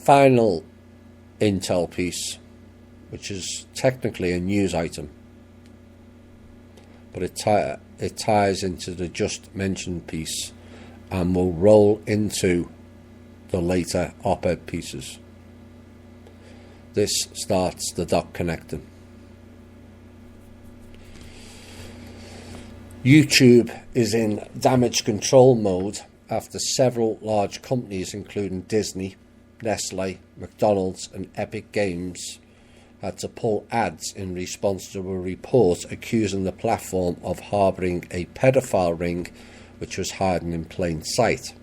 final intel piece, which is technically a news item, but it ties into the just mentioned piece and will roll into the later op-ed pieces. This starts the dot connecting. YouTube is in damage control mode after several large companies, including Disney, Nestle, McDonald's and Epic Games, had to pull ads in response to a report accusing the platform of harbouring a pedophile ring which was hiding in plain sight.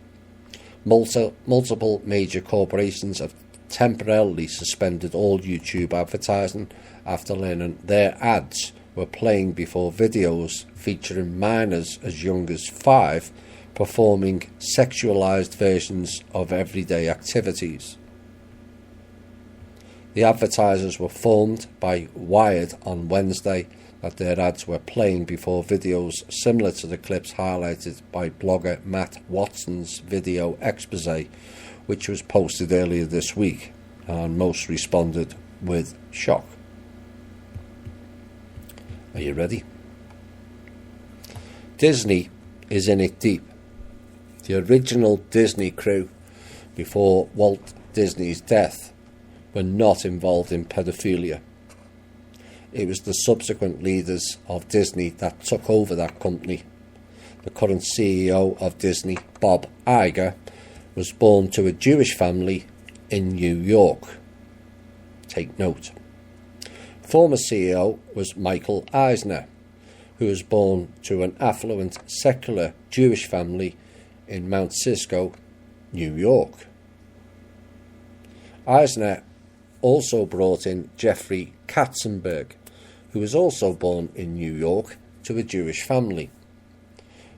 Multiple major corporations have temporarily suspended all YouTube advertising after learning their ads were playing before videos featuring minors as young as 5 performing sexualized versions of everyday activities. The advertisers were informed by Wired on Wednesday that their ads were playing before videos similar to the clips highlighted by blogger Matt Watson's video expose, which was posted earlier this week, and most responded with shock. Are you ready? Disney is in it deep. The original Disney crew, before Walt Disney's death, were not involved in pedophilia. It was the subsequent leaders of Disney that took over that company. The current CEO of Disney, Bob Iger, was born to a Jewish family in New York. Take note. Former CEO was Michael Eisner, who was born to an affluent secular Jewish family in Mount Cisco, New York. Eisner also brought in Jeffrey Katzenberg, who was also born in New York to a Jewish family.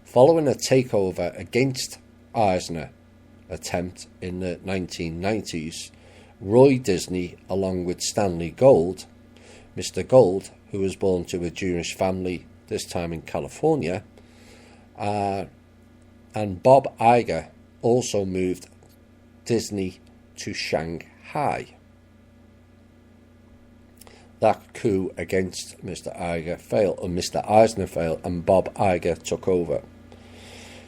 Following a takeover against Eisner attempt in the 1990s, Roy Disney, along with Stanley Gold, Mr. Gold, who was born to a Jewish family, this time in California, and Bob Iger also moved Disney to Shanghai. That coup against Mr. Eisner failed, and Bob Iger took over.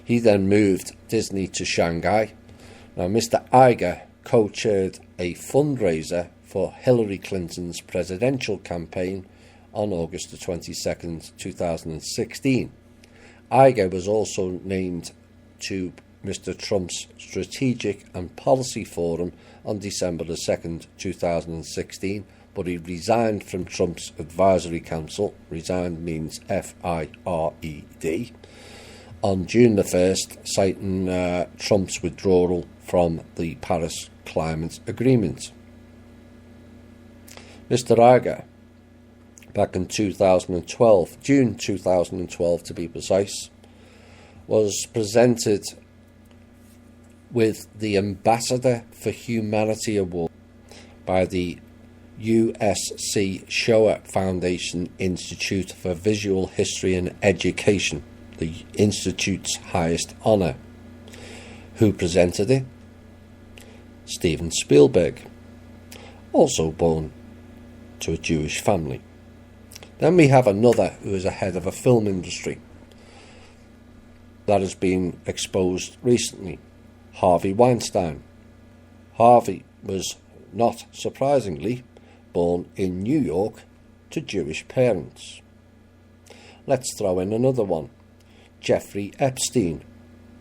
He then moved Disney to Shanghai. Now, Mr. Iger co-chaired a fundraiser for Hillary Clinton's presidential campaign on August the 22nd, 2016. Iger was also named to Mr. Trump's Strategic and Policy Forum on December the 2nd, 2016, but he resigned from Trump's Advisory Council, resigned means F-I-R-E-D, on June the 1st, citing Trump's withdrawal from the Paris Climate Agreement. Mr. Iger, back in 2012, June 2012 to be precise, was presented with the Ambassador for Humanity Award by the USC Shoah Foundation Institute for Visual History and Education, the Institute's highest honour. Who presented it? Steven Spielberg, also born to a Jewish family. Then we have another who is ahead of a film industry that has been exposed recently, Harvey Weinstein. Harvey was, not surprisingly, born in New York to Jewish parents. Let's throw in another one, Jeffrey Epstein,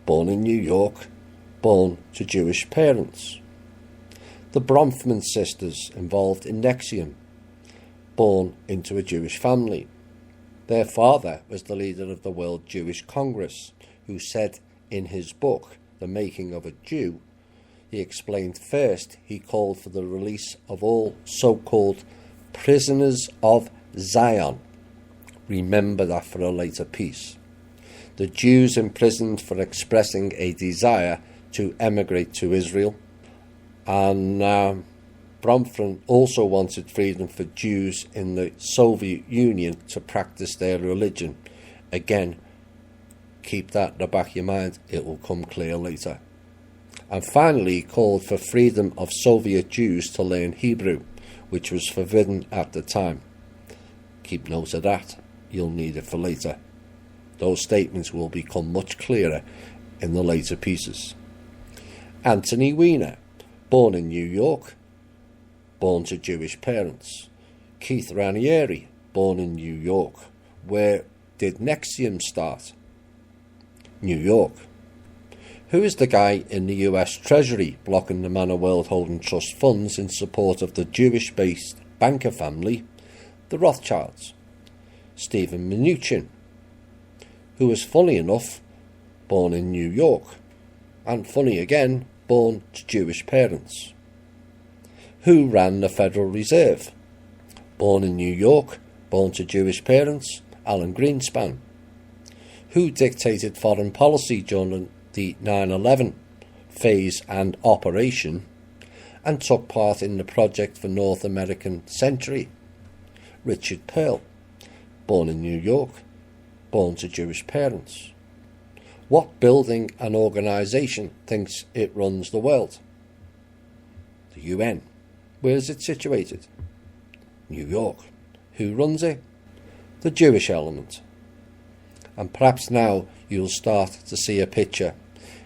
born in New York, born to Jewish parents. The Bronfman sisters, involved in NXIVM, born into a Jewish family. Their father was the leader of the World Jewish Congress, who said in his book, The Making of a Jew, he explained first he called for the release of all so-called prisoners of Zion. Remember that for a later piece. The Jews imprisoned for expressing a desire to emigrate to Israel, and Bronfman also wanted freedom for Jews in the Soviet Union to practice their religion. Again, keep that in the back of your mind, it will come clear later. and finally called for freedom of Soviet Jews to learn Hebrew, which was forbidden at the time. Keep note of that, you'll need it for later. Those statements will become much clearer in the later pieces. Anthony Weiner, born in New York, born to Jewish parents. Keith Raniere, born in New York. Where did NXIVM start? New York. Who is the guy in the US Treasury blocking the Manor World Holding Trust funds in support of the Jewish-based banker family, the Rothschilds? Stephen Mnuchin, who was, funny enough, born in New York, and funny again, born to Jewish parents. Who ran the Federal Reserve? Born in New York, born to Jewish parents, Alan Greenspan. Who dictated foreign policy during the 9/11 phase and operation, and took part in the project for North American Century? Richard Pearl, born in New York, born to Jewish parents. What building and organisation thinks it runs the world? The UN. Where is it situated? New York. Who runs it? The Jewish element. And perhaps now you'll start to see a picture.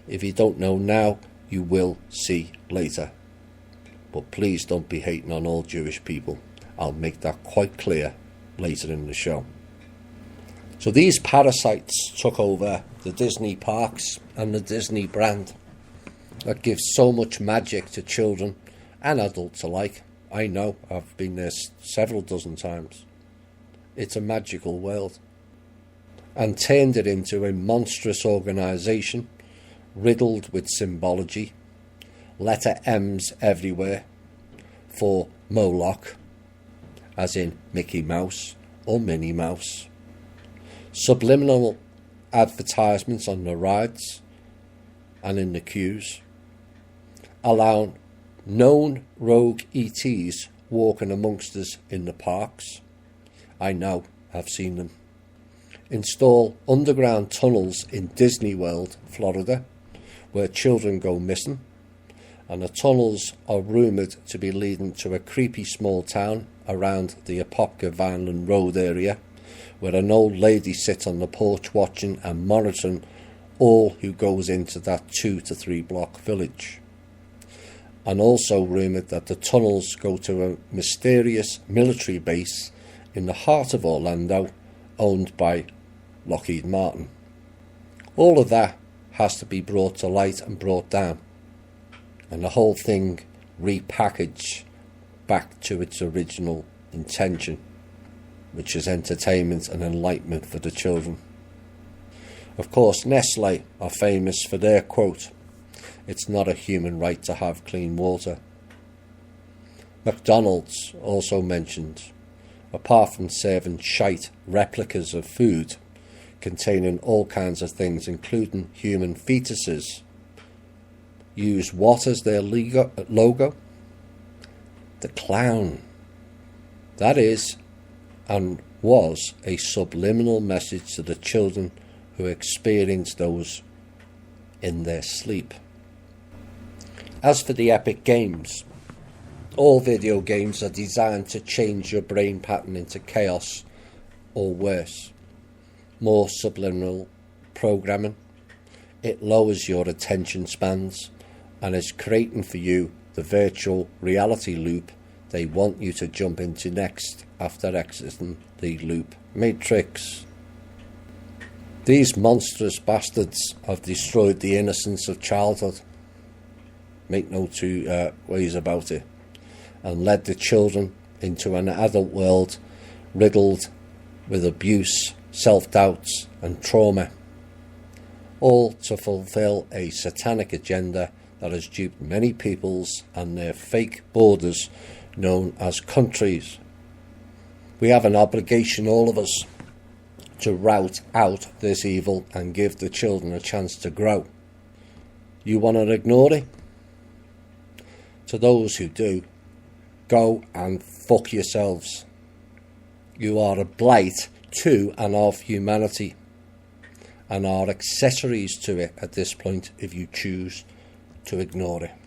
If you don't know now, you will see later. But please don't be hating on all Jewish people. I'll make that quite clear later in the show. So these parasites took over the Disney parks and the Disney brand that gives so much magic to children and adults alike. I know, I've been there several dozen times. It's a magical world. And turned it into a monstrous organisation riddled with symbology, letter M's everywhere for Moloch, as in Mickey Mouse or Minnie Mouse. Subliminal advertisements on the rides and in the queues, allowing known rogue ETs walking amongst us in the parks. I know, I've seen them. Install underground tunnels in Disney World, Florida, where children go missing, and the tunnels are rumoured to be leading to a creepy small town around the Apopka Vineland Road area, where an old lady sits on the porch watching and monitoring all who goes into that 2 to 3 block village. And also rumoured that the tunnels go to a mysterious military base in the heart of Orlando, owned by Lockheed Martin. All of that has to be brought to light and brought down, and the whole thing repackaged back to its original intention, which is entertainment and enlightenment for the children. Of course, Nestle are famous for their quote, "It's not a human right to have clean water." McDonald's also mentioned, apart from serving shite replicas of food containing all kinds of things, including human fetuses, use what as their logo? The clown. That is, and was, a subliminal message to the children who experienced those in their sleep. As for the Epic Games, all video games are designed to change your brain pattern into chaos or worse. More subliminal programming. It lowers your attention spans and is creating for you the virtual reality loop they want you to jump into next after exiting the loop matrix. These monstrous bastards have destroyed the innocence of childhood, make no two ways about it, and led the children into an adult world riddled with abuse, self-doubts and trauma, all to fulfill a satanic agenda that has duped many peoples and their fake borders known as countries. We have an obligation, all of us, to rout out this evil and give the children a chance to grow. You want to ignore it? To those who do, go and fuck yourselves. You are a blight to and of humanity, and are accessories to it at this point if you choose to ignore it.